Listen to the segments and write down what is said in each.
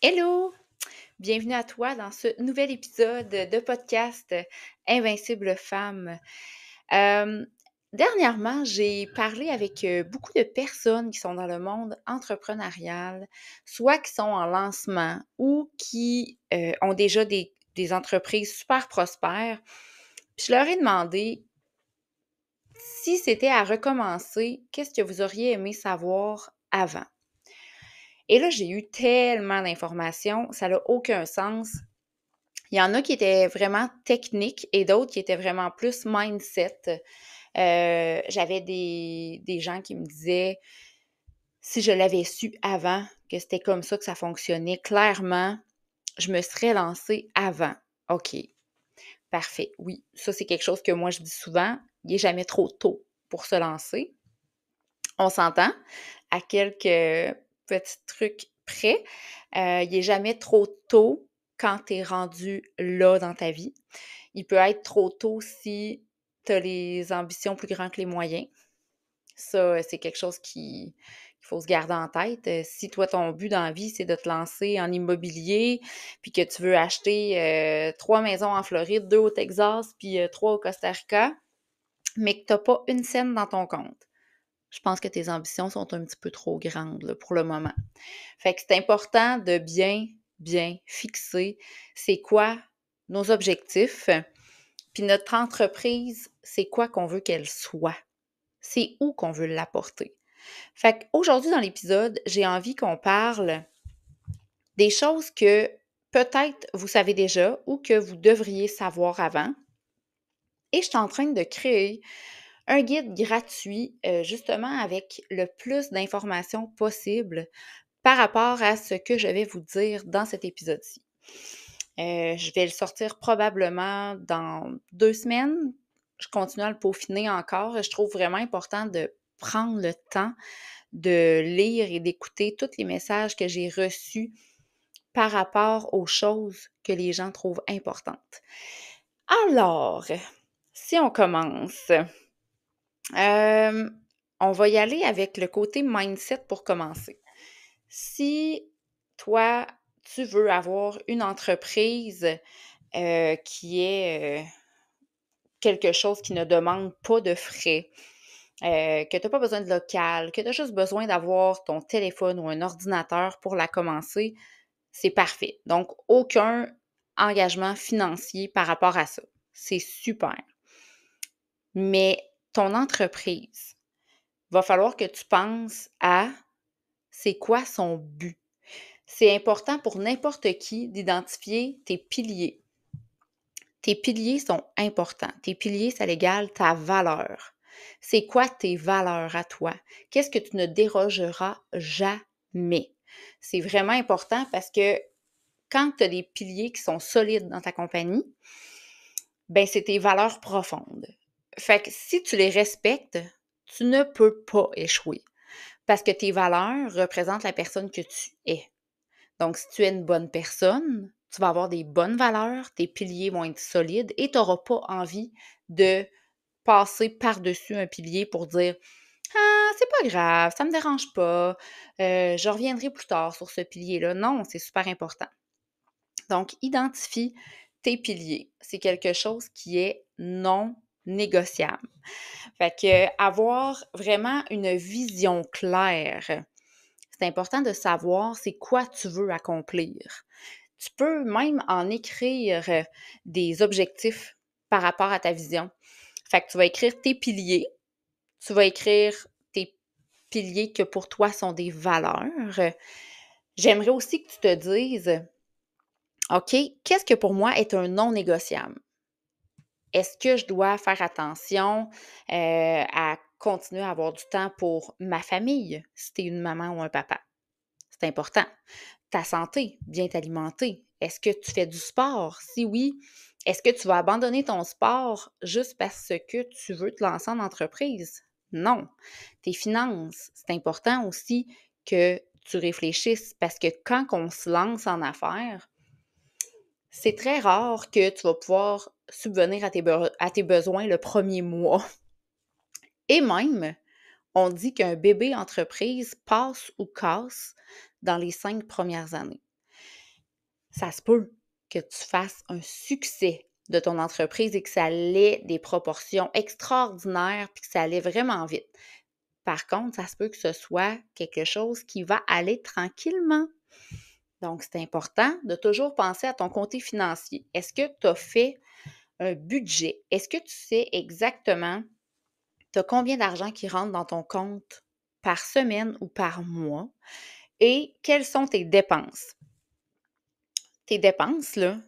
Hello! Bienvenue à toi dans ce nouvel épisode de podcast Invincible femme. Hem, Dernièrement, j'ai parlé avec, beaucoup de personnes qui sont dans le monde entrepreneurial, soit qui sont en lancement ou qui, ont déjà des entreprises super prospères. Puis je leur ai demandé si c'était à recommencer, qu'est-ce que vous auriez aimé savoir avant? Et là, j'ai eu tellement d'informations, ça n'a aucun sens. Il y en a qui étaient vraiment techniques et d'autres qui étaient vraiment plus mindset. J'avais des gens qui me disaient: «Si je l'avais su avant que c'était comme ça que ça fonctionnait, clairement, je me serais lancée avant». OK, parfait. Oui, ça, c'est quelque chose que moi je dis souvent, il est jamais trop tôt pour se lancer. On s'entend à quelques petits trucs près. Il est jamais trop tôt quand tu es rendu là dans ta vie. Il peut être trop tôt si tu as les ambitions plus grands que les moyens. Ça, c'est quelque chose qu'il faut se garder en tête. Si toi, ton but dans la vie, c'est de te lancer en immobilier, puis que tu veux acheter 3 maisons en Floride, 2 au Texas, puis 3 au Costa Rica, mais que tu n'as pas une scène dans ton compte, je pense que tes ambitions sont un petit peu trop grandes là, pour le moment. Fait que c'est important de bien fixer c'est quoi nos objectifs, puis notre entreprise, c'est quoi qu'on veut qu'elle soit. C'est où qu'on veut l'apporter. Fait qu'aujourd'hui, dans l'épisode, j'ai envie qu'on parle des choses que peut-être vous savez déjà ou que vous devriez savoir avant. Et je suis en train de créer un guide gratuit, justement avec le plus d'informations possible par rapport à ce que je vais vous dire dans cet épisode-ci. Je vais le sortir probablement dans 2 semaines. Je continue à le peaufiner encore. Je trouve vraiment important de prendre le temps de lire et d'écouter tous les messages que j'ai reçus par rapport aux choses que les gens trouvent importantes. Alors, si on commence, on va y aller avec le côté mindset pour commencer. Si toi, tu veux avoir une entreprise qui est quelque chose qui ne demande pas de frais, que tu n'as pas besoin de local, que tu as juste besoin d'avoir ton téléphone ou un ordinateur pour la commencer, c'est parfait. Donc, aucun engagement financier par rapport à ça. C'est super. Mais ton entreprise, va falloir que tu penses à c'est quoi son but. C'est important pour n'importe qui d'identifier tes piliers. Tes piliers sont importants. Tes piliers, ça égale ta valeur. C'est quoi tes valeurs à toi? Qu'est-ce que tu ne dérogeras jamais? C'est vraiment important parce que quand tu as des piliers qui sont solides dans ta compagnie, ben c'est tes valeurs profondes. Fait que si tu les respectes, tu ne peux pas échouer parce que tes valeurs représentent la personne que tu es. Donc, si tu es une bonne personne, tu vas avoir des bonnes valeurs, tes piliers vont être solides et tu n'auras pas envie de passer par-dessus un pilier pour dire ah, c'est pas grave, ça me dérange pas, je reviendrai plus tard sur ce pilier-là. Non, c'est super important. Donc, identifie tes piliers. C'est quelque chose qui est non négociable. Fait que avoir vraiment une vision claire, c'est important de savoir c'est quoi tu veux accomplir. Tu peux même en écrire des objectifs par rapport à ta vision. Fait que tu vas écrire tes piliers, tu vas écrire tes piliers que pour toi sont des valeurs. J'aimerais aussi que tu te dises, OK, qu'est-ce que pour moi est un non négociable? Est-ce que je dois faire attention à continuer à avoir du temps pour ma famille, si tu es une maman ou un papa? C'est important. Ta santé, bien t'alimenter. Est-ce que tu fais du sport? Si oui, est-ce que tu vas abandonner ton sport juste parce que tu veux te lancer en entreprise? Non. Tes finances, c'est important aussi que tu réfléchisses parce que quand on se lance en affaires, c'est très rare que tu vas pouvoir subvenir à tes besoins le premier mois. Et même, on dit qu'un bébé entreprise passe ou casse dans les 5 premières années. ça se peut que tu fasses un succès de ton entreprise et que ça ait des proportions extraordinaires puis que ça allait vraiment vite. Par contre, ça se peut que ce soit quelque chose qui va aller tranquillement. Donc, c'est important de toujours penser à ton côté financier. Est-ce que tu as fait un budget? Est-ce que tu sais exactement, tu as combien d'argent qui rentre dans ton compte par semaine ou par mois? Et quelles sont tes dépenses? Tes dépenses, là,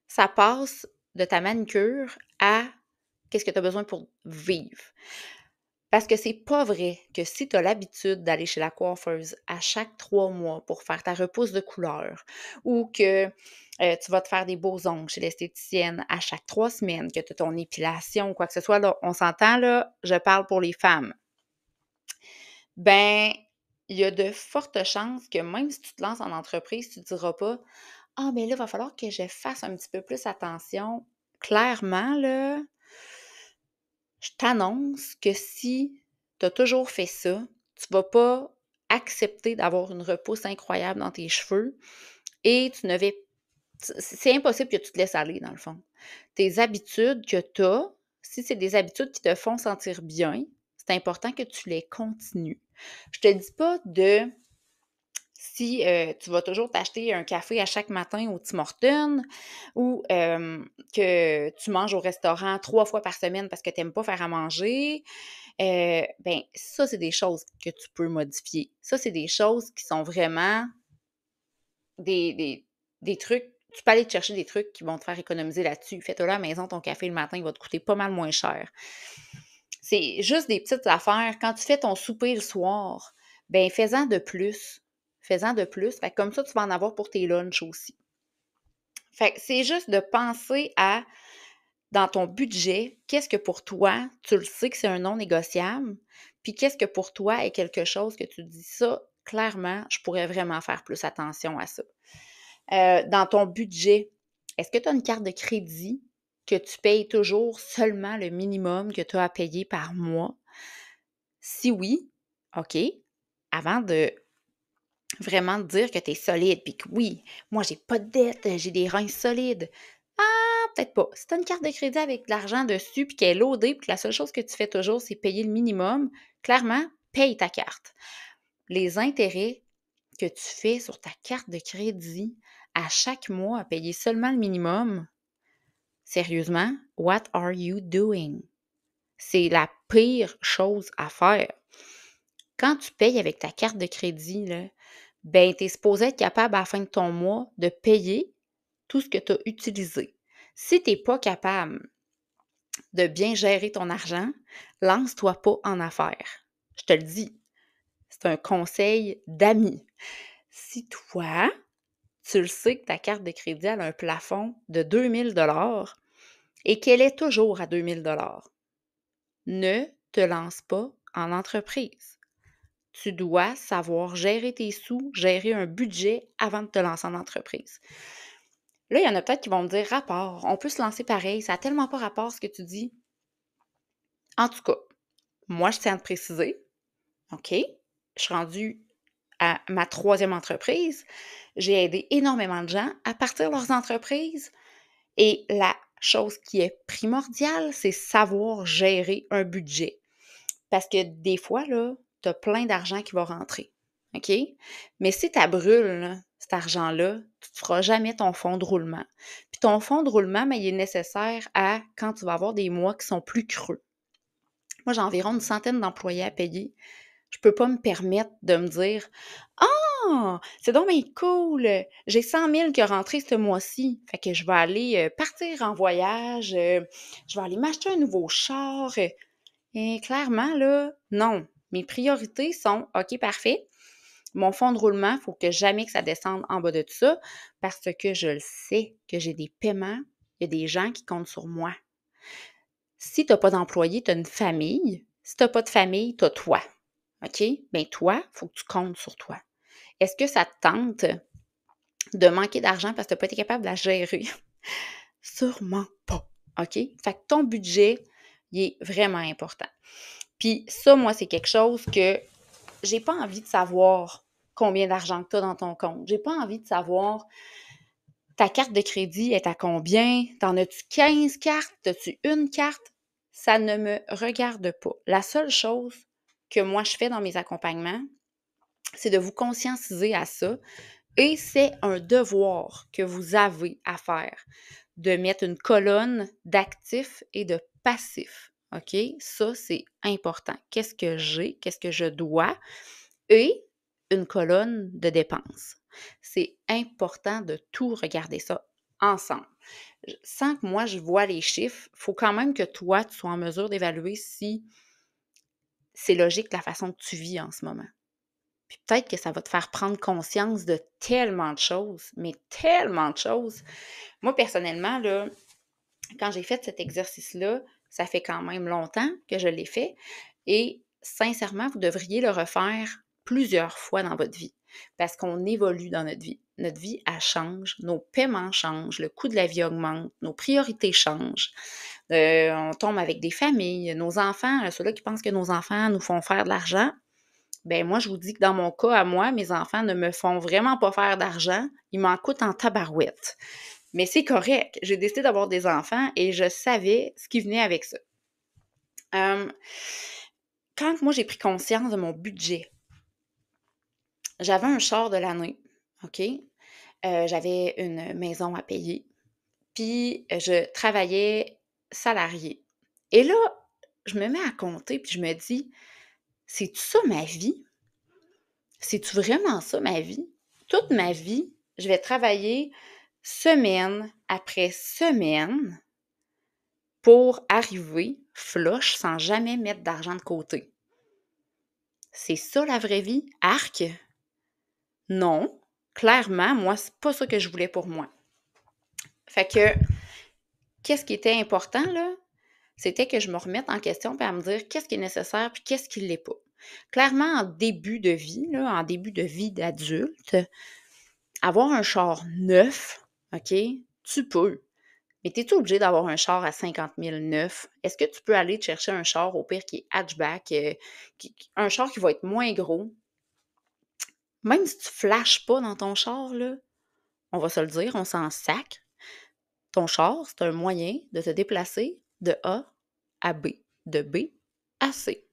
ça passe de ta manicure à qu'est-ce que tu as besoin pour vivre. Parce que c'est pas vrai que si tu as l'habitude d'aller chez la coiffeuse à chaque 3 mois pour faire ta repousse de couleur ou que tu vas te faire des beaux ongles chez l'esthéticienne à chaque 3 semaines, que tu as ton épilation ou quoi que ce soit, là, on s'entend, là, je parle pour les femmes. Ben, il y a de fortes chances que même si tu te lances en entreprise, tu ne te diras pas: «Ah, mais là, il va falloir que je fasse un petit peu plus attention». Clairement, là, je t'annonce que si tu as toujours fait ça, tu vas pas accepter d'avoir une repousse incroyable dans tes cheveux et tu ne vas c'est impossible que tu te laisses aller, dans le fond. Tes habitudes que tu as, si c'est des habitudes qui te font sentir bien, c'est important que tu les continues. Je te dis pas de si tu vas toujours t'acheter un café à chaque matin au Tim Hortons ou que tu manges au restaurant 3 fois par semaine parce que tu n'aimes pas faire à manger, ben ça, c'est des choses que tu peux modifier. Ça, c'est des choses qui sont vraiment des des des trucs tu peux aller te chercher des trucs qui vont te faire économiser là-dessus. Fais-toi à la maison ton café le matin, il va te coûter pas mal moins cher. C'est juste des petites affaires. Quand tu fais ton souper le soir, ben fais-en de plus. Fais-en de plus. Fait que comme ça, tu vas en avoir pour tes lunchs aussi. Fait que c'est juste de penser à, dans ton budget, qu'est-ce que pour toi, tu le sais que c'est un non négociable, puis qu'est-ce que pour toi est quelque chose que tu dis ça, clairement, je pourrais vraiment faire plus attention à ça. Dans ton budget, est-ce que tu as une carte de crédit que tu payes toujours seulement le minimum que tu as à payer par mois? Si oui, OK, avant de vraiment te dire que tu es solide, puis que oui, moi j'ai pas de dette, j'ai des reins solides. Ah, peut-être pas. Si tu as une carte de crédit avec de l'argent dessus, puis qu'elle est loadée, puis que la seule chose que tu fais toujours, c'est payer le minimum, clairement, paye ta carte. Les intérêts que tu fais sur ta carte de crédit à chaque mois à payer seulement le minimum, sérieusement, what are you doing? C'est la pire chose à faire. Quand tu payes avec ta carte de crédit, là, ben, tu es supposé être capable à la fin de ton mois de payer tout ce que tu as utilisé. Si tu n'es pas capable de bien gérer ton argent, lance-toi pas en affaires. Je te le dis, c'est un conseil d'ami. Si toi, tu le sais que ta carte de crédit elle a un plafond de 2 000 $ et qu'elle est toujours à 2 000 $, ne te lance pas en entreprise. Tu dois savoir gérer tes sous, gérer un budget avant de te lancer en entreprise. Là, il y en a peut-être qui vont me dire rapport, on peut se lancer pareil, ça n'a tellement pas rapport ce que tu dis. En tout cas, moi, je tiens à te préciser, OK, je suis rendue à ma 3e entreprise. J'ai aidé énormément de gens à partir de leurs entreprises et la chose qui est primordiale, c'est savoir gérer un budget. Parce que des fois, là, tu as plein d'argent qui va rentrer. OK? Mais si tu brûles, là, cet argent-là, tu ne feras jamais ton fonds de roulement. Puis ton fonds de roulement, mais il est nécessaire à quand tu vas avoir des mois qui sont plus creux. Moi, j'ai environ une centaine d'employés à payer. Je peux pas me permettre de me dire «Ah! C'est donc bien cool! J'ai 100 000 qui est rentré ce mois-ci. Fait que je vais aller partir en voyage, je vais aller m'acheter un nouveau char. Et clairement, là, non. Mes priorités sont OK, parfait. Mon fonds de roulement, il faut que jamais que ça descende en bas de ça parce que je le sais que j'ai des paiements, il y a des gens qui comptent sur moi. Si tu n'as pas d'employé, tu as une famille. Si tu n'as pas de famille, tu as toi. OK? Bien, toi, il faut que tu comptes sur toi. Est-ce que ça te tente de manquer d'argent parce que tu n'as pas été capable de la gérer? Sûrement pas. OK? Fait que ton budget, il est vraiment important. Puis ça, moi, c'est quelque chose que j'ai pas envie de savoir combien d'argent que tu as dans ton compte. J'ai pas envie de savoir Ta carte de crédit est à combien? T'en as-tu 15 cartes? As-tu une carte? Ça ne me regarde pas. La seule chose que moi je fais dans mes accompagnements, c'est de vous conscientiser à ça et c'est un devoir que vous avez à faire de mettre une colonne d'actifs et de passifs. OK? Ça, c'est important. Qu'est-ce que j'ai? Qu'est-ce que je dois? Et une colonne de dépenses. C'est important de tout regarder ça ensemble. Sans que moi je vois les chiffres, il faut quand même que toi, tu sois en mesure d'évaluer si c'est logique la façon que tu vis en ce moment. Puis peut-être que ça va te faire prendre conscience de tellement de choses, mais tellement de choses. Moi, personnellement, là, quand j'ai fait cet exercice-là, ça fait quand même longtemps que je l'ai fait et sincèrement, vous devriez le refaire plusieurs fois dans votre vie parce qu'on évolue dans notre vie. Notre vie, elle change, nos paiements changent, le coût de la vie augmente, nos priorités changent. On tombe avec des familles, nos enfants, ceux-là qui pensent que nos enfants nous font faire de l'argent, ben moi, je vous dis que dans mon cas, à moi, mes enfants ne me font vraiment pas faire d'argent. Ils m'en coûtent en tabarouette. Mais c'est correct. J'ai décidé d'avoir des enfants et je savais ce qui venait avec ça. Quand moi, j'ai pris conscience de mon budget, j'avais un char de l'année, OK? J'avais une maison à payer, puis je travaillais salarié. Et là, je me mets à compter, puis je me dis, c'est-tu ça ma vie? C'est-tu vraiment ça ma vie? Toute ma vie, je vais travailler semaine après semaine pour arriver flush sans jamais mettre d'argent de côté. C'est ça la vraie vie? Arc? Non. Clairement, moi, c'est pas ça que je voulais pour moi. Fait que, qu'est-ce qui était important, là? C'était que je me remette en question et à me dire qu'est-ce qui est nécessaire puis qu'est-ce qui ne l'est pas. Clairement, en début de vie, là, en début de vie d'adulte, avoir un char neuf, OK, tu peux. Mais es-tu obligé d'avoir un char à 50 000 neuf? Est-ce que tu peux aller te chercher un char au pire qui est hatchback, un char qui va être moins gros? Même si tu flashes pas dans ton char, là, on va se le dire, on s'en sac. Ton char, c'est un moyen de te déplacer de A à B, de B à C.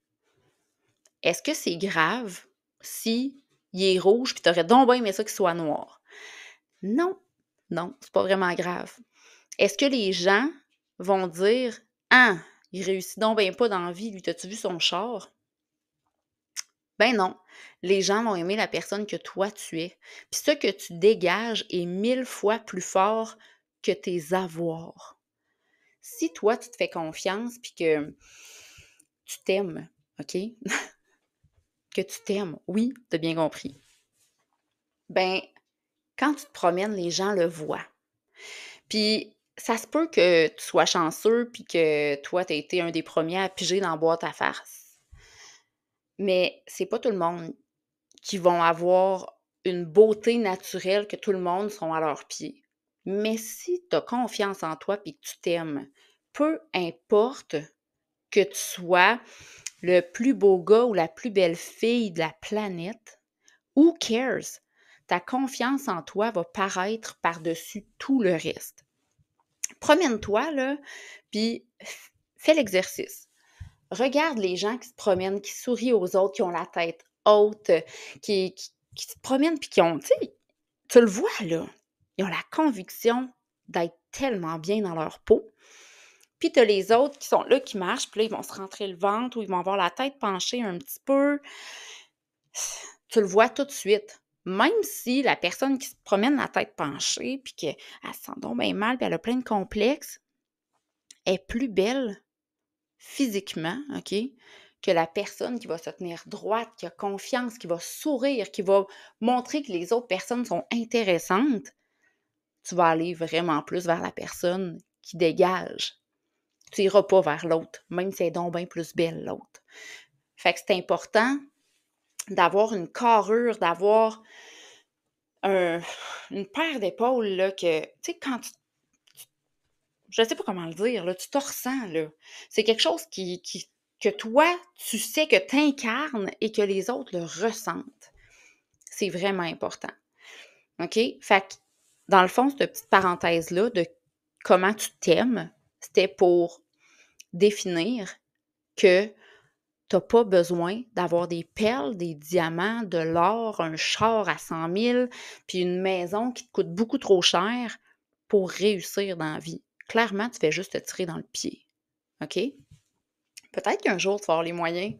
Est-ce que c'est grave si il est rouge puis tu aurais donc bien aimé ça qu'il soit noir? Non, non, c'est pas vraiment grave. Est-ce que les gens vont dire ah, il réussit donc bien pas dans la vie, lui, t'as-tu vu son char? Ben non, les gens vont aimer la personne que toi tu es. Puis ce que tu dégages est 1000 fois plus fort que tes avoirs. Si toi, tu te fais confiance puis que tu t'aimes, OK? Que tu t'aimes, oui, tu as bien compris. Ben, quand tu te promènes, les gens le voient. Puis ça se peut que tu sois chanceux puis que toi, tu as été un des premiers à piger dans la boîte à farce. Mais c'est pas tout le monde qui vont avoir une beauté naturelle que tout le monde sont à leurs pieds. Mais si tu as confiance en toi et que tu t'aimes, peu importe que tu sois le plus beau gars ou la plus belle fille de la planète, who cares? Ta confiance en toi va paraître par-dessus tout le reste. Promène-toi, là, puis fais l'exercice. Regarde les gens qui se promènent, qui sourient aux autres, qui ont la tête haute, qui se promènent puis qui ont, tu sais, tu le vois, là, ils ont la conviction d'être tellement bien dans leur peau. Puis tu as les autres qui sont là, qui marchent, puis là, ils vont se rentrer le ventre ou ils vont avoir la tête penchée un petit peu. Tu le vois tout de suite. Même si la personne qui se promène la tête penchée, puis qu'elle se sent donc bien mal, puis elle a plein de complexes, est plus belle physiquement, OK, que la personne qui va se tenir droite, qui a confiance, qui va sourire, qui va montrer que les autres personnes sont intéressantes, tu vas aller vraiment plus vers la personne qui dégage. Tu n'iras pas vers l'autre, même si elle est donc bien plus belle, l'autre. Fait que c'est important d'avoir une carrure, d'avoir une paire d'épaules, là, que, tu sais, quand je ne sais pas comment le dire, là, tu te ressens, là. C'est quelque chose que toi, tu sais que tu incarnes et que les autres le ressentent. C'est vraiment important. OK? Fait que Dans le fond, cette petite parenthèse-là de comment tu t'aimes, c'était pour définir que tu as pas besoin d'avoir des perles, des diamants, de l'or, un char à 100 000, puis une maison qui te coûte beaucoup trop cher pour réussir dans la vie. Clairement, tu fais juste te tirer dans le pied. OK? Peut-être qu'un jour, tu vas avoir les moyens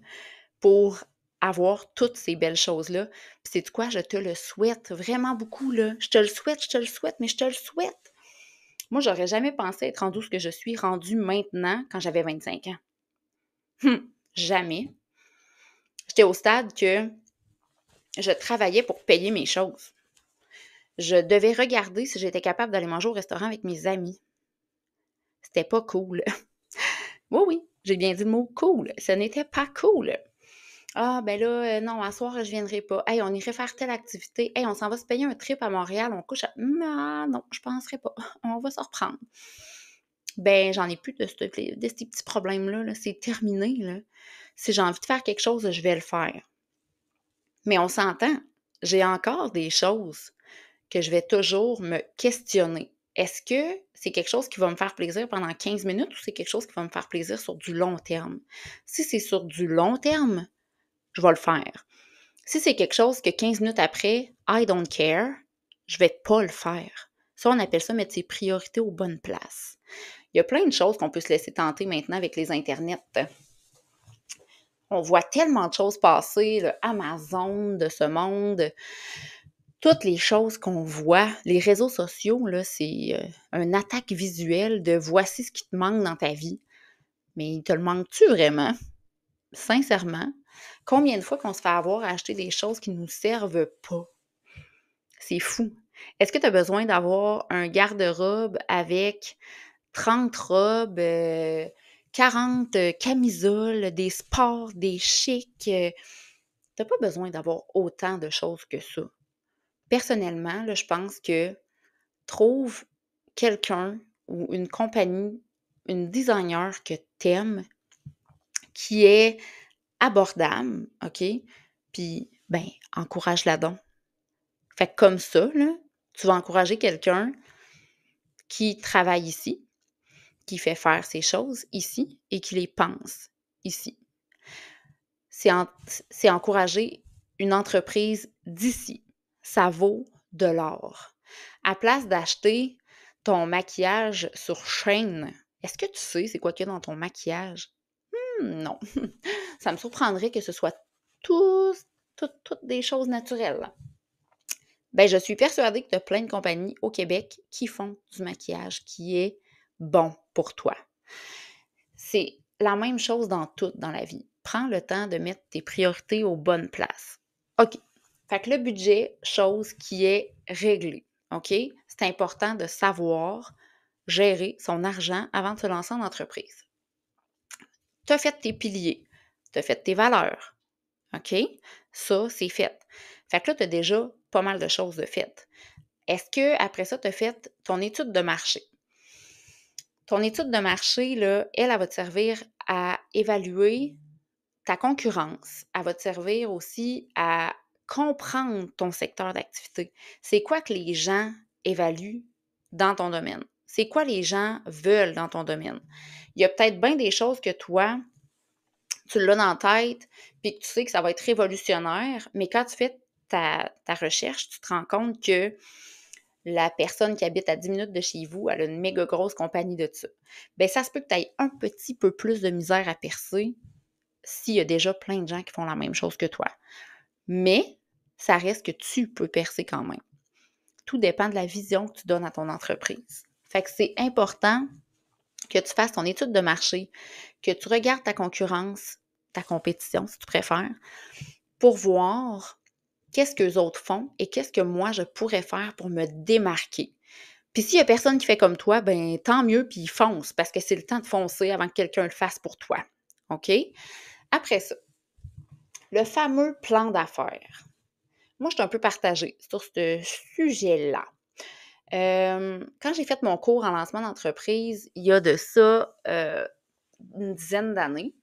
pour avoir toutes ces belles choses-là. Puis sais-tu quoi? Je te le souhaite vraiment beaucoup, là. Je te le souhaite, mais je te le souhaite. Moi, j'aurais jamais pensé être rendue ce que je suis rendue maintenant quand j'avais 25 ans. Jamais. J'étais au stade que je travaillais pour payer mes choses. Je devais regarder si j'étais capable d'aller manger au restaurant avec mes amis. C'était pas cool. Oui, oui, j'ai bien dit le mot cool. Ce n'était pas cool. Ah, ben là, non, à soir, je viendrai pas. Hey, on irait faire telle activité. Hey, on s'en va se payer un trip à Montréal. On couche à. Ah, non, je penserais pas. On va se reprendre. Ben, j'en ai plus de ces petits problèmes-là. Là. C'est terminé. Là. Si j'ai envie de faire quelque chose, je vais le faire. Mais on s'entend. J'ai encore des choses que je vais toujours me questionner. Est-ce que c'est quelque chose qui va me faire plaisir pendant 15 minutes ou c'est quelque chose qui va me faire plaisir sur du long terme? Si c'est sur du long terme, je vais le faire. Si c'est quelque chose que 15 minutes après, I don't care, je vais pas le faire. Ça, on appelle ça mettre ses priorités aux bonnes places. Il y a plein de choses qu'on peut se laisser tenter maintenant avec les internets. On voit tellement de choses passer, le Amazon de ce monde. Toutes les choses qu'on voit, les réseaux sociaux, là, c'est une attaque visuelle de voici ce qui te manque dans ta vie. Mais te le manque-tu vraiment? Sincèrement, combien de fois qu'on se fait avoir à acheter des choses qui ne nous servent pas? C'est fou. Est-ce que tu as besoin d'avoir un garde-robe avec 30 robes, 40 camisoles, des sports, des chics? T'as pas besoin d'avoir autant de choses que ça. Personnellement, là, je pense que trouve quelqu'un ou une compagnie, une designer que t'aimes, qui est abordable, OK? Puis, ben, encourage-la donc. Fait que comme ça, là, tu vas encourager quelqu'un qui travaille ici, qui fait faire ses choses ici et qui les pense ici. C'est encourager une entreprise d'ici. Ça vaut de l'or. À place d'acheter ton maquillage sur chaîne, est-ce que tu sais c'est quoi qu'il y a dans ton maquillage? Non. Ça me surprendrait que ce soit toutes des choses naturelles. Ben, je suis persuadée que tu as plein de compagnies au Québec qui font du maquillage qui est bon pour toi. C'est la même chose dans tout dans la vie. Prends le temps de mettre tes priorités aux bonnes places. OK. Fait que le budget, chose qui est réglée. OK? C'est important de savoir gérer son argent avant de se lancer en entreprise. Tu as fait tes piliers, tu as fait tes valeurs. OK? Ça, c'est fait. Fait que là, tu as déjà pas mal de choses de faites. Est-ce que après ça, tu as fait ton étude de marché? Ton étude de marché, là, elle va te servir à évaluer ta concurrence. Elle va te servir aussi à comprendre ton secteur d'activité. C'est quoi que les gens évaluent dans ton domaine? C'est quoi les gens veulent dans ton domaine? Il y a peut-être bien des choses que toi, tu l'as dans la tête, puis que tu sais que ça va être révolutionnaire, mais quand tu fais ta recherche, tu te rends compte que la personne qui habite à 10 minutes de chez vous, elle a une méga grosse compagnie de ça. Bien, ça se peut que tu aies un petit peu plus de misère à percer s'il y a déjà plein de gens qui font la même chose que toi. Mais ça reste que tu peux percer quand même. Tout dépend de la vision que tu donnes à ton entreprise. Fait que c'est important que tu fasses ton étude de marché, que tu regardes ta concurrence, ta compétition, si tu préfères, pour voir qu'est-ce qu'eux autres font et qu'est-ce que moi, je pourrais faire pour me démarquer. Puis s'il y a personne qui fait comme toi, ben tant mieux, puis fonce, parce que c'est le temps de foncer avant que quelqu'un le fasse pour toi. OK? Après ça, le fameux plan d'affaires. Moi, je suis un peu partagée sur ce sujet-là. Quand j'ai fait mon cours en lancement d'entreprise, il y a de ça une dizaine d'années,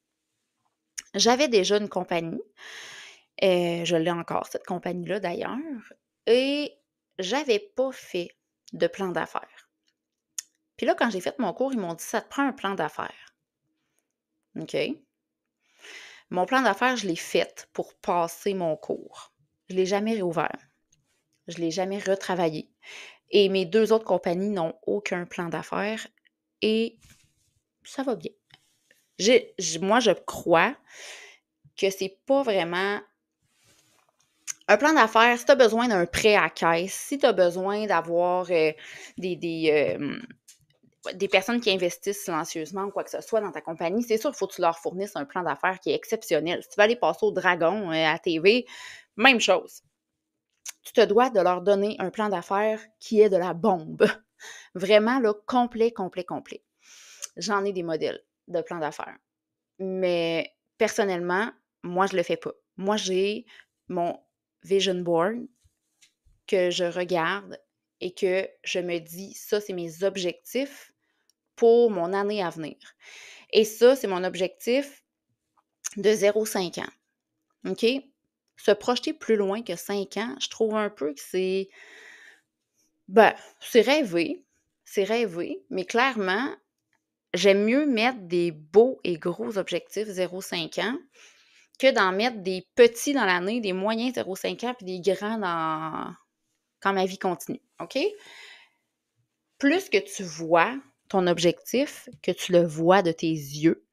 j'avais déjà une compagnie. Je l'ai encore, cette compagnie-là d'ailleurs. Et j'avais pas fait de plan d'affaires. Puis là, quand j'ai fait mon cours, ils m'ont dit: «Ça te prend un plan d'affaires». OK. Mon plan d'affaires, je l'ai fait pour passer mon cours. Je ne l'ai jamais réouvert. Je ne l'ai jamais retravaillé. Et mes 2 autres compagnies n'ont aucun plan d'affaires et ça va bien. Moi, je crois que c'est pas vraiment un plan d'affaires. Si tu as besoin d'un prêt à caisse, si tu as besoin d'avoir des, des, euh, des personnes qui investissent silencieusement ou quoi que ce soit dans ta compagnie, c'est sûr qu'il faut que tu leur fournisses un plan d'affaires qui est exceptionnel. Si tu vas aller passer au Dragon à TV, même chose. Tu te dois de leur donner un plan d'affaires qui est de la bombe. Vraiment, là, complet, complet, complet. J'en ai des modèles de plans d'affaires. Mais personnellement, moi, je le fais pas. Moi, j'ai mon vision board que je regarde et que je me dis, ça, c'est mes objectifs pour mon année à venir. Et ça, c'est mon objectif de 0,5 ans. OK? Se projeter plus loin que 5 ans, je trouve un peu que c'est rêvé, mais clairement, j'aime mieux mettre des beaux et gros objectifs 0,5 ans que d'en mettre des petits dans l'année, des moyens 0,5 ans, puis des grands quand ma vie continue. OK? Plus que tu vois ton objectif, que tu le vois de tes yeux,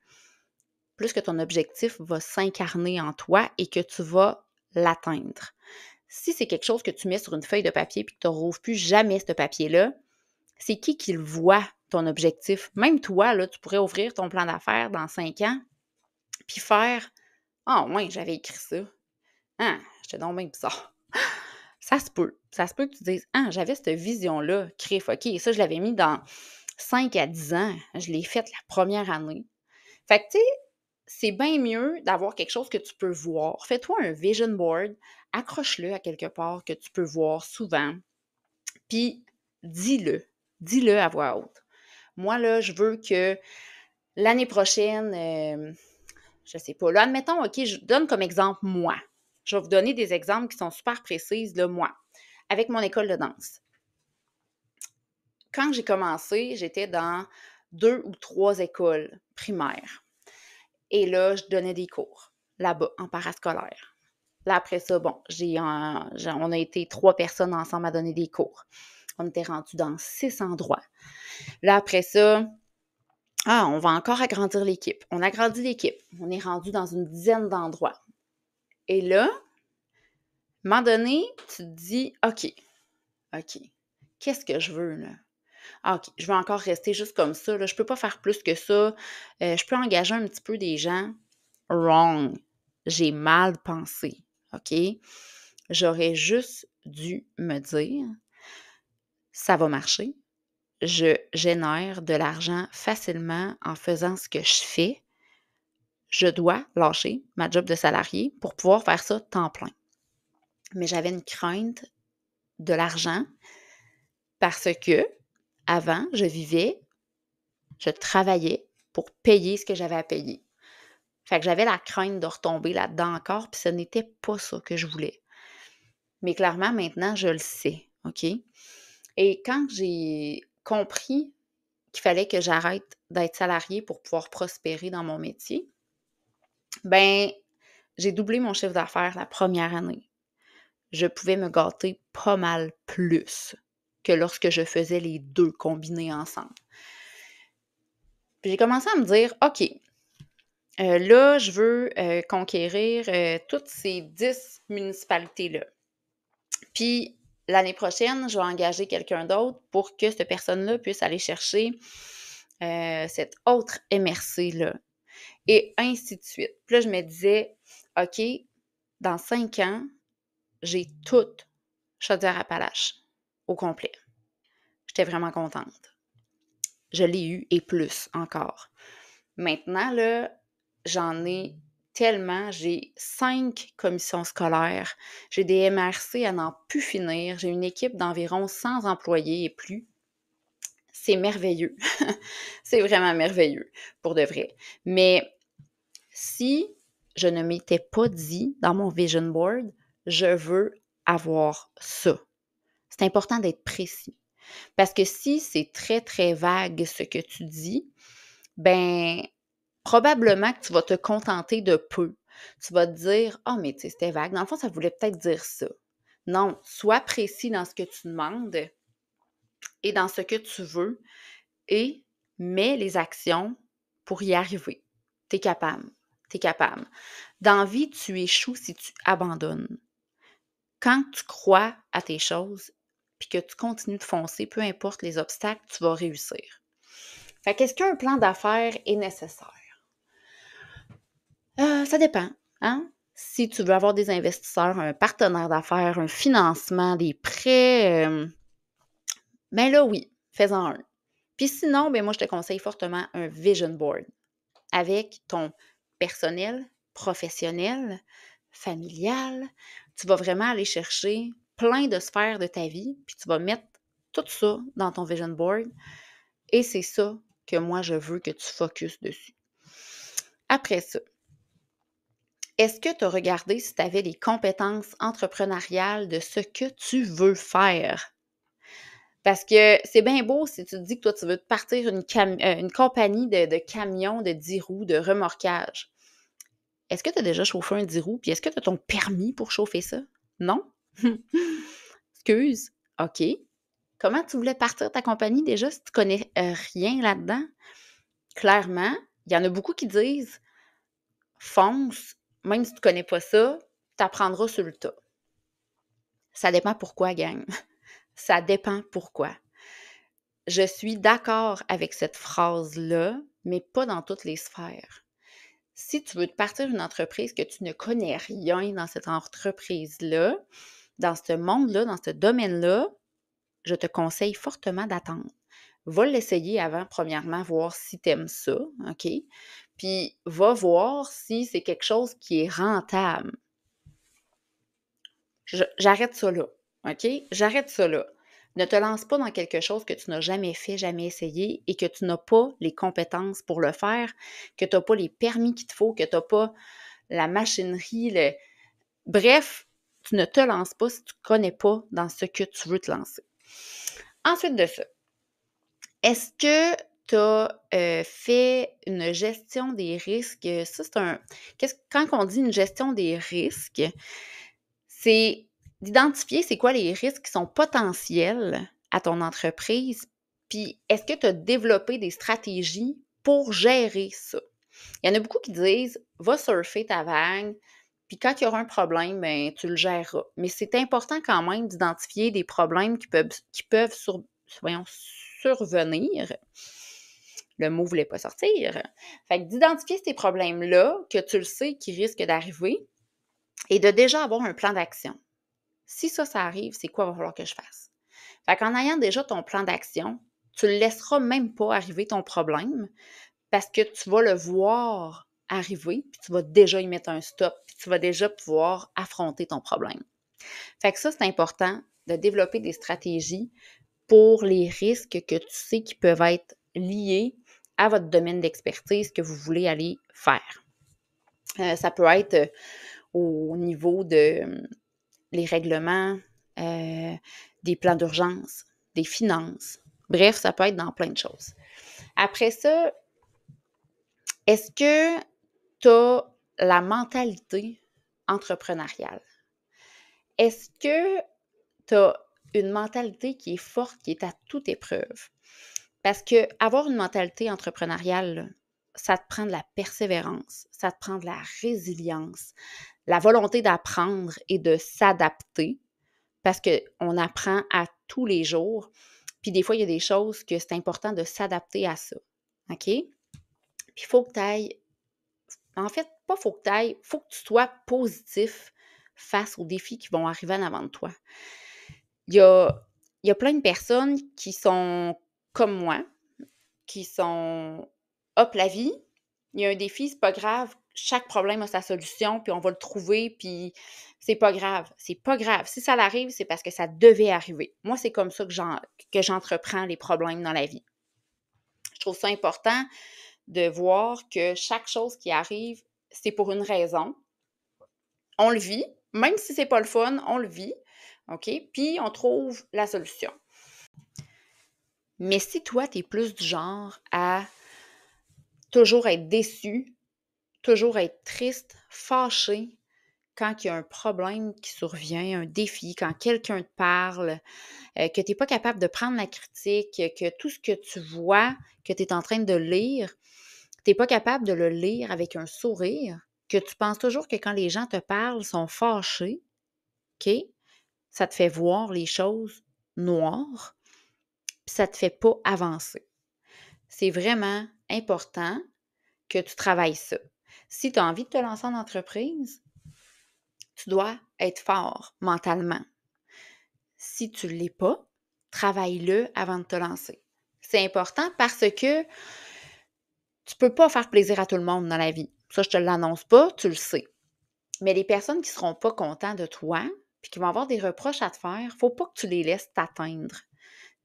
plus que ton objectif va s'incarner en toi et que tu vas l'atteindre. Si c'est quelque chose que tu mets sur une feuille de papier puis que tu ne rouvres plus jamais ce papier-là, c'est qui le voit, ton objectif? Même toi, là, tu pourrais ouvrir ton plan d'affaires dans 5 ans puis faire « Ah, ouais, j'avais écrit ça. Ah, j'étais donc bien bizarre. » Ça se peut. Ça se peut que tu dises « Ah, j'avais cette vision-là, crif, OK, ça, je l'avais mis dans 5 à 10 ans. Je l'ai faite la première année. » Fait que, tu sais, c'est bien mieux d'avoir quelque chose que tu peux voir. Fais-toi un vision board, accroche-le à quelque part que tu peux voir souvent, puis dis-le. Dis-le à voix haute. Moi, là, je veux que l'année prochaine, je sais pas, là, admettons, OK, je donne comme exemple moi. Je vais vous donner des exemples qui sont super précises, là, moi, avec mon école de danse. Quand j'ai commencé, j'étais dans 2 ou 3 écoles primaires. Et là, je donnais des cours là-bas, en parascolaire. Là, après ça, bon, on a été 3 personnes ensemble à donner des cours. On était rendus dans 6 endroits. Là, après ça, on va encore agrandir l'équipe. On agrandit l'équipe. On est rendu dans une dizaine d'endroits. Et là, à un moment donné, tu te dis, OK, qu'est-ce que je veux, là? Ah, OK, je veux encore rester juste comme ça, là. Je peux pas faire plus que ça. Je peux engager un petit peu des gens. Wrong. J'ai mal pensé, OK? J'aurais juste dû me dire, ça va marcher. Je génère de l'argent facilement en faisant ce que je fais. Je dois lâcher ma job de salarié pour pouvoir faire ça temps plein. Mais j'avais une crainte de l'argent parce que avant, je travaillais pour payer ce que j'avais à payer. Fait que j'avais la crainte de retomber là-dedans encore, puis ce n'était pas ça que je voulais. Mais clairement, maintenant, je le sais, OK? Et quand j'ai compris qu'il fallait que j'arrête d'être salariée pour pouvoir prospérer dans mon métier, ben j'ai doublé mon chiffre d'affaires la première année. Je pouvais me gâter pas mal plus que lorsque je faisais les 2 combinés ensemble. Puis j'ai commencé à me dire: «OK, là, je veux, conquérir, toutes ces 10 municipalités-là. Puis l'année prochaine, je vais engager quelqu'un d'autre pour que cette personne-là puisse aller chercher, cette autre MRC-là» et ainsi de suite. Puis là, je me disais: «OK, dans 5 ans, j'ai toute Chaudière-Appalaches au complet». J'étais vraiment contente. Je l'ai eu et plus encore. Maintenant, là, j'en ai tellement. J'ai 5 commissions scolaires. J'ai des MRC à n'en plus finir. J'ai une équipe d'environ 100 employés et plus. C'est merveilleux. C'est vraiment merveilleux, pour de vrai. Mais si je ne m'étais pas dit dans mon vision board, je veux avoir ça. C'est important d'être précis. Parce que si c'est très, très vague ce que tu dis, ben probablement que tu vas te contenter de peu. Tu vas te dire: «Ah, mais tu sais, c'était vague. Dans le fond, ça voulait peut-être dire ça». Non, sois précis dans ce que tu demandes et dans ce que tu veux et mets les actions pour y arriver. Tu es capable, tu es capable. Dans la vie, tu échoues si tu abandonnes. Quand tu crois à tes choses puis que tu continues de foncer, peu importe les obstacles, tu vas réussir. Fait qu'est-ce qu'un plan d'affaires est nécessaire? Ça dépend, hein? Si tu veux avoir des investisseurs, un partenaire d'affaires, un financement, des prêts, ben là, oui, fais-en un. Puis sinon, ben moi, je te conseille fortement un vision board avec ton personnel, professionnel, familial. Tu vas vraiment aller chercher plein de sphères de ta vie, puis tu vas mettre tout ça dans ton vision board et c'est ça que moi, je veux que tu focuses dessus. Après ça, est-ce que tu as regardé si tu avais les compétences entrepreneuriales de ce que tu veux faire? Parce que c'est bien beau si tu te dis que toi, tu veux te partir une compagnie de camions de 10 roues, de remorquage. Est-ce que tu as déjà chauffé un 10 roues? Puis est-ce que tu as ton permis pour chauffer ça? Non? Excuse. OK. Comment tu voulais partir ta compagnie déjà si tu connais rien là-dedans? Clairement, il y en a beaucoup qui disent fonce, même si tu connais pas ça, tu apprendras sur le tas. Ça dépend pourquoi, gang. Ça dépend pourquoi. Je suis d'accord avec cette phrase-là, mais pas dans toutes les sphères. Si tu veux te partir une entreprise que tu ne connais rien dans cette entreprise-là, dans ce monde-là, dans ce domaine-là, je te conseille fortement d'attendre. Va l'essayer avant, premièrement, voir si tu aimes ça, OK? Puis va voir si c'est quelque chose qui est rentable. J'arrête ça là, OK? J'arrête ça là. Ne te lance pas dans quelque chose que tu n'as jamais fait, jamais essayé et que tu n'as pas les compétences pour le faire, que tu n'as pas les permis qu'il te faut, que tu n'as pas la machinerie, bref, tu ne te lances pas si tu ne connais pas dans ce que tu veux te lancer. Ensuite de ça, est-ce que tu as fait une gestion des risques? Ça, c'est un. Quand on dit une gestion des risques, c'est d'identifier c'est quoi les risques qui sont potentiels à ton entreprise, puis est-ce que tu as développé des stratégies pour gérer ça? Il y en a beaucoup qui disent va surfer ta vague, puis quand il y aura un problème, ben, tu le géreras. Mais c'est important quand même d'identifier des problèmes qui peuvent survenir. Le mot ne voulait pas sortir. Fait que d'identifier ces problèmes-là, que tu le sais qui risquent d'arriver, et de déjà avoir un plan d'action. Si ça arrive, c'est quoi il va falloir que je fasse? Fait qu'en ayant déjà ton plan d'action, tu ne laisseras même pas arriver ton problème parce que tu vas le voir arriver, puis tu vas déjà y mettre un stop, puis tu vas déjà pouvoir affronter ton problème. Fait que ça, c'est important de développer des stratégies pour les risques que tu sais qui peuvent être liés à votre domaine d'expertise que vous voulez aller faire. Ça peut être au niveau de les règlements, des plans d'urgence, des finances. Bref, ça peut être dans plein de choses. Après ça, est-ce que tu as la mentalité entrepreneuriale? Est-ce que tu as une mentalité qui est forte, qui est à toute épreuve? Parce que avoir une mentalité entrepreneuriale, ça te prend de la persévérance, ça te prend de la résilience, la volonté d'apprendre et de s'adapter, parce qu'on apprend à tous les jours. Puis des fois, il y a des choses que c'est important de s'adapter à ça. OK? Puis il faut que tu ailles. En fait, pas faut que tu ailles, faut que tu sois positif face aux défis qui vont arriver en avant de toi. Il y a, il y a plein de personnes qui sont comme moi, qui sont hop, la vie, il y a un défi, c'est pas grave, chaque problème a sa solution, puis on va le trouver, puis c'est pas grave. C'est pas grave. Si ça arrive, c'est parce que ça devait arriver. Moi, c'est comme ça que j'entreprends les problèmes dans la vie. Je trouve ça important de voir que chaque chose qui arrive, c'est pour une raison. On le vit, même si c'est pas le fun, on le vit, OK? Puis on trouve la solution. Mais si toi, tu es plus du genre à toujours être déçu, toujours être triste, fâché quand il y a un problème qui survient, un défi, quand quelqu'un te parle, que tu n'es pas capable de prendre la critique, que tout ce que tu vois, que tu es en train de lire, tu n'es pas capable de le lire avec un sourire, que tu penses toujours que quand les gens te parlent, ils sont fâchés, OK? Ça te fait voir les choses noires, puis ça ne te fait pas avancer. C'est vraiment important que tu travailles ça. Si tu as envie de te lancer en entreprise, tu dois être fort mentalement. Si tu ne l'es pas, travaille-le avant de te lancer. C'est important parce que tu ne peux pas faire plaisir à tout le monde dans la vie. Ça, je ne te l'annonce pas, tu le sais. Mais les personnes qui ne seront pas contents de toi, puis qui vont avoir des reproches à te faire, il ne faut pas que tu les laisses t'atteindre.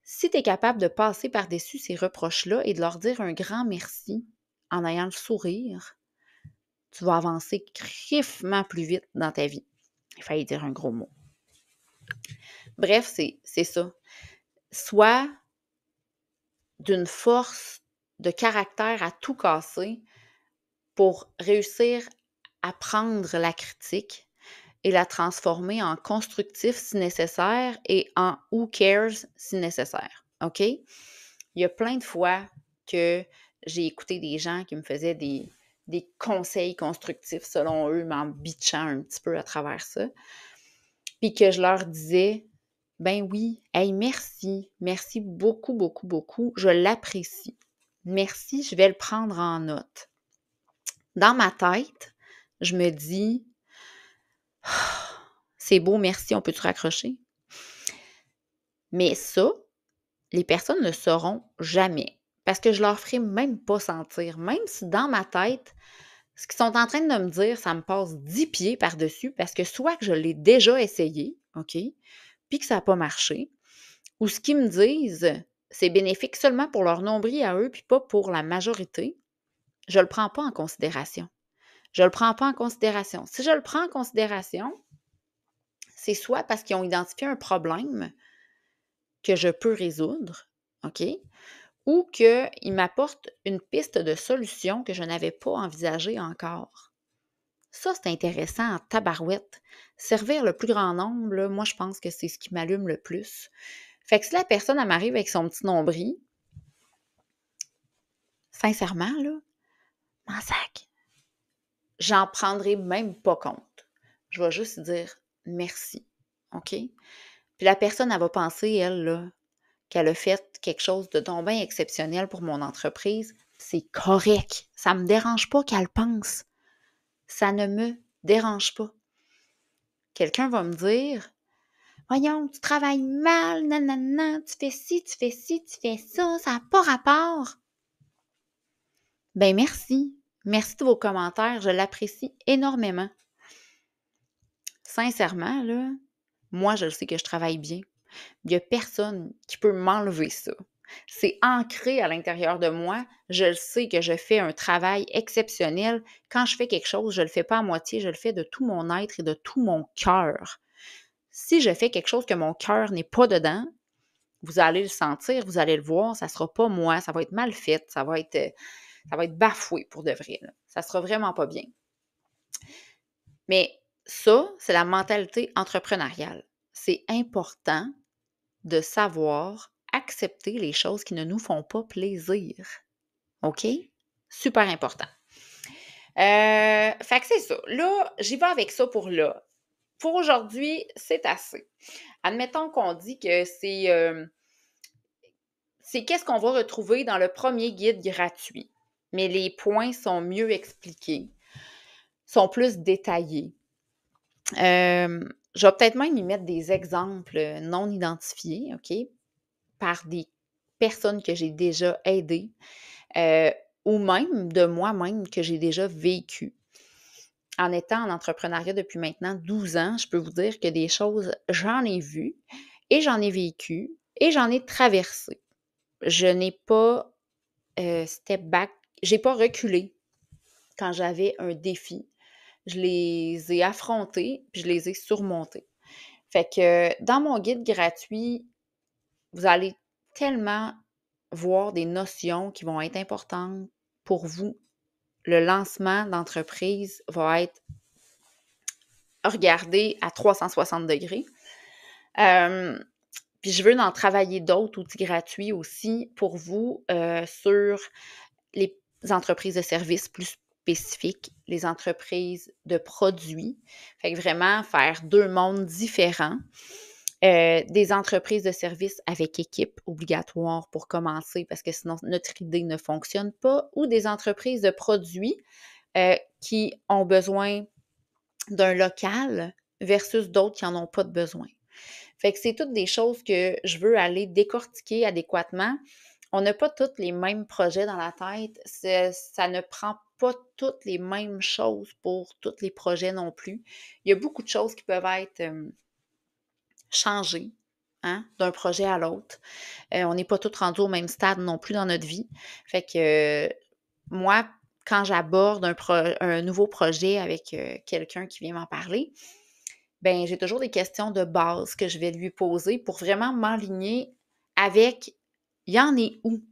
Si tu es capable de passer par-dessus ces reproches-là et de leur dire un grand merci en ayant le sourire, tu vas avancer griffement plus vite dans ta vie. Il fallait dire un gros mot. Bref, c'est ça. Sois d'une force de caractère à tout casser pour réussir à prendre la critique et la transformer en constructif si nécessaire et en who cares si nécessaire. OK? Il y a plein de fois que j'ai écouté des gens qui me faisaient des conseils constructifs selon eux, m'en bitchant un petit peu à travers ça. Puis que je leur disais, ben oui, hey, merci beaucoup, beaucoup, beaucoup, je l'apprécie. Merci, je vais le prendre en note. Dans ma tête, je me dis, c'est beau, merci, on peut-tu raccrocher? Mais ça, les personnes ne le sauront jamais parce que je leur ferai même pas sentir, même si dans ma tête, ce qu'ils sont en train de me dire, ça me passe 10 pieds par-dessus parce que soit que je l'ai déjà essayé, OK, puis que ça n'a pas marché, ou ce qu'ils me disent, c'est bénéfique seulement pour leur nombril à eux puis pas pour la majorité, je ne le prends pas en considération. Je ne le prends pas en considération. Si je le prends en considération, c'est soit parce qu'ils ont identifié un problème que je peux résoudre, OK? Ou qu'ils m'apportent une piste de solution que je n'avais pas envisagée encore. Ça, c'est intéressant en tabarouette. Servir le plus grand nombre, là, moi, je pense que c'est ce qui m'allume le plus. Fait que si la personne, elle m'arrive avec son petit nombril, sincèrement, là, m'en sac. J'en prendrai même pas compte. Je vais juste dire merci. OK? Puis la personne, elle va penser, elle, là, qu'elle a fait quelque chose de donc bien exceptionnel pour mon entreprise. C'est correct. Ça ne me dérange pas qu'elle pense. Ça ne me dérange pas. Quelqu'un va me dire, voyons, tu travailles mal, nanana, tu fais ci, tu fais ci, tu fais ça, ça n'a pas rapport. Ben merci. Merci de vos commentaires, je l'apprécie énormément. Sincèrement, là, moi, je le sais que je travaille bien. Il n'y a personne qui peut m'enlever ça. C'est ancré à l'intérieur de moi. Je le sais que je fais un travail exceptionnel. Quand je fais quelque chose, je ne le fais pas à moitié, je le fais de tout mon être et de tout mon cœur. Si je fais quelque chose que mon cœur n'est pas dedans, vous allez le sentir, vous allez le voir, ça ne sera pas moi, ça va être mal fait, ça va être bafoué pour de vrai. Là. Ça ne sera vraiment pas bien. Mais ça, c'est la mentalité entrepreneuriale. C'est important de savoir accepter les choses qui ne nous font pas plaisir. OK? Super important. Fait que c'est ça. Là, j'y vais avec ça pour là. Pour aujourd'hui, c'est assez. Admettons qu'on dit que c'est qu'est-ce qu'on va retrouver dans le premier guide gratuit. Mais les points sont mieux expliqués, sont plus détaillés. Je vais peut-être même y mettre des exemples non identifiés, OK, par des personnes que j'ai déjà aidées ou même de moi-même que j'ai déjà vécu. En étant en entrepreneuriat depuis maintenant 12 ans, je peux vous dire que des choses, j'en ai vues et j'en ai vécu et j'en ai traversé. Je n'ai pas step back, j'ai pas reculé quand j'avais un défi. Je les ai affrontés puis je les ai surmontés. Fait que dans mon guide gratuit, vous allez tellement voir des notions qui vont être importantes pour vous. Le lancement d'entreprise va être regardé à 360 degrés. Puis je veux en travailler d'autres outils gratuits aussi pour vous sur les entreprises de services plus spécifiques, les entreprises de produits. Fait que vraiment faire 2 mondes différents. Des entreprises de services avec équipe obligatoire pour commencer parce que sinon notre idée ne fonctionne pas, ou des entreprises de produits qui ont besoin d'un local versus d'autres qui n'en ont pas de besoin. Fait que c'est toutes des choses que je veux aller décortiquer adéquatement. On n'a pas tous les mêmes projets dans la tête. Ça ne prend pas toutes les mêmes choses pour tous les projets non plus. Il y a beaucoup de choses qui peuvent être changées, hein, d'un projet à l'autre. On n'est pas tous rendus au même stade non plus dans notre vie. Fait que moi, quand j'aborde un nouveau projet avec quelqu'un qui vient m'en parler, ben j'ai toujours des questions de base que je vais lui poser pour vraiment m'aligner avec il en est où?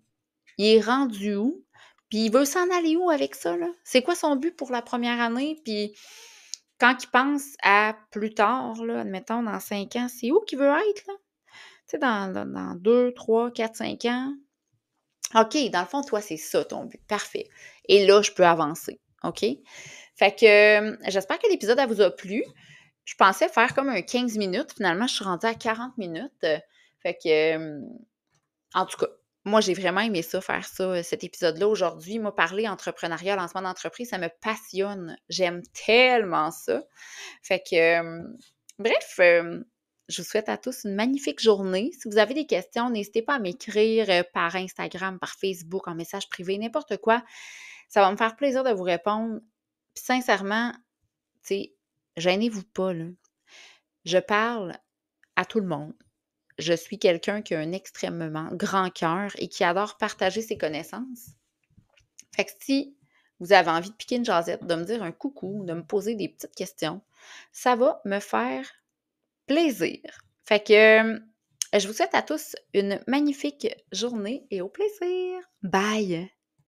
Il est rendu où? Puis il veut s'en aller où avec ça, là? C'est quoi son but pour la première année? Puis quand il pense à plus tard, là, admettons dans 5 ans, c'est où qu'il veut être, là? Tu sais, dans 2, 3, 4, 5 ans. OK, dans le fond, toi, c'est ça ton but. Parfait. Et là, je peux avancer. OK? Fait que j'espère que l'épisode elle vous a plu. Je pensais faire comme un 15 minutes. Finalement, je suis rendue à 40 minutes. Fait que, en tout cas, moi, j'ai vraiment aimé ça, faire ça, cet épisode-là aujourd'hui. Moi, parler entrepreneuriat, lancement d'entreprise, ça me passionne. J'aime tellement ça. Fait que, bref, je vous souhaite à tous une magnifique journée. Si vous avez des questions, n'hésitez pas à m'écrire par Instagram, par Facebook, en message privé, n'importe quoi. Ça va me faire plaisir de vous répondre. Puis sincèrement, tu sais, gênez-vous pas, là. Je parle à tout le monde. Je suis quelqu'un qui a un extrêmement grand cœur et qui adore partager ses connaissances. Fait que si vous avez envie de piquer une jasette, de me dire un coucou, de me poser des petites questions, ça va me faire plaisir. Fait que je vous souhaite à tous une magnifique journée et au plaisir. Bye!